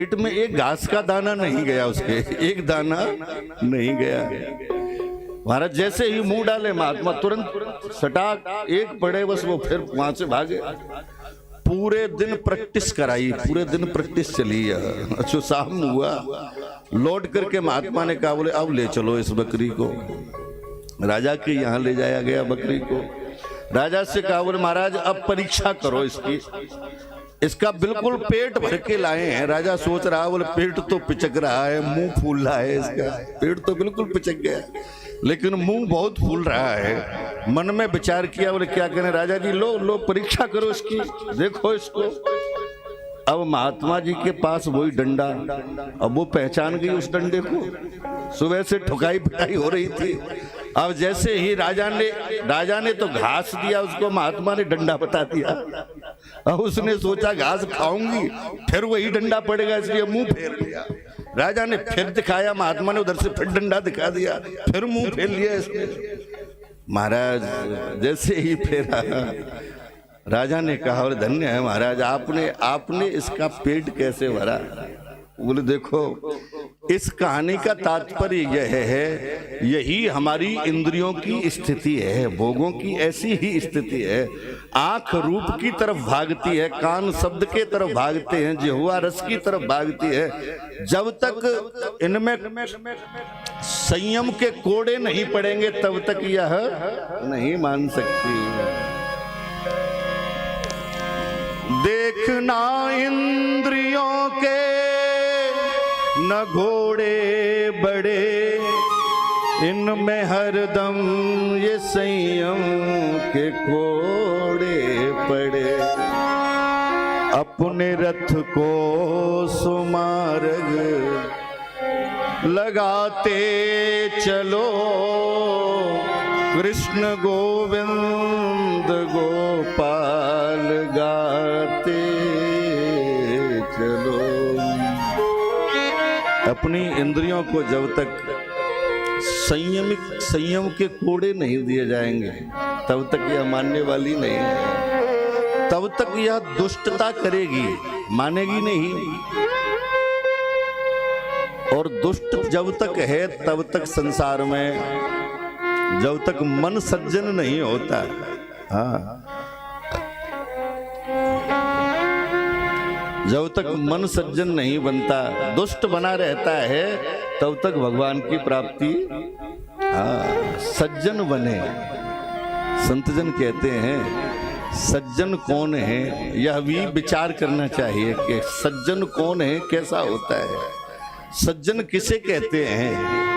पेट में एक घास का दाना नहीं गया, उसके एक दाना नहीं गया। महाराज जैसे ही मुंह डाले महात्मा तुरंत सटाक एक पड़े, बस वो फिर वहां से भागे। पूरे दिन प्रैक्टिस कराई, पूरे दिन प्रैक्टिस चली। अच्छा शाम हुआ, लौट करके महात्मा ने कहा, बोले अब ले चलो इस बकरी को। राजा के यहाँ ले जाया गया बकरी को। राजा से कहा, बोले महाराज अब परीक्षा करो इसकी, इसका बिल्कुल पेट भर के लाए हैं। राजा सोच रहा, बोले पेट तो पिचक रहा है, मुंह फूल रहा है, इसका पेट तो बिल्कुल पिचक गया लेकिन मुंह बहुत फूल रहा है। मन में विचार किया, बोले क्या करें राजा जी, लो लो परीक्षा करो इसकी, देखो इसको। अब महात्मा जी के पास वही डंडा, अब वो पहचान गई उस डंडे को, सुबह से ठुकाई पिटाई हो रही थी। अब जैसे ही राजा ने तो घास दिया उसको, महात्मा ने डंडा बता दिया। अब उसने सोचा घास खाऊंगी फिर वही डंडा पड़ेगा, इसलिए मुंह फेर लिया। राजा ने फिर दिखाया, महात्मा ने उधर से फिर डंडा दिखा दिया, फिर मुंह फेर लिया इसने। महाराज जैसे ही फेरा, राजा ने कहा, और धन्य है महाराज, आपने इसका पेट कैसे भरा। बोले देखो इस कहानी का तात्पर्य यह है, यही हमारी इंद्रियों की स्थिति है, भोगों की ऐसी ही स्थिति है। आंख रूप की तरफ भागती है, कान शब्द के तरफ भागते हैं, जिह्वा रस की तरफ भागती है। जब तक इनमें संयम के कोड़े नहीं पड़ेंगे तब तक यह नहीं मान सकती। देखना इंद्रियों के न घोड़े बड़े, इनमें हरदम ये संयम के कोड़े पड़े। अपने रथ को सुमार्ग लगाते चलो, कृष्ण गोविंद गोपाल गाते चलो। अपनी इंद्रियों को जब तक संयम के कोड़े नहीं दिए जाएंगे तब तक यह मानने वाली नहीं है, तब तक यह दुष्टता करेगी, मानेगी नहीं। और दुष्ट जब तक है तब तक संसार में, जब तक मन सज्जन नहीं होता, हाँ, जब तक मन सज्जन नहीं बनता, दुष्ट बना रहता है, तब तक भगवान की प्राप्ति। हाँ, सज्जन बने। संतजन कहते हैं सज्जन कौन है, यह भी विचार करना चाहिए कि सज्जन कौन है, कैसा होता है, सज्जन किसे कहते हैं।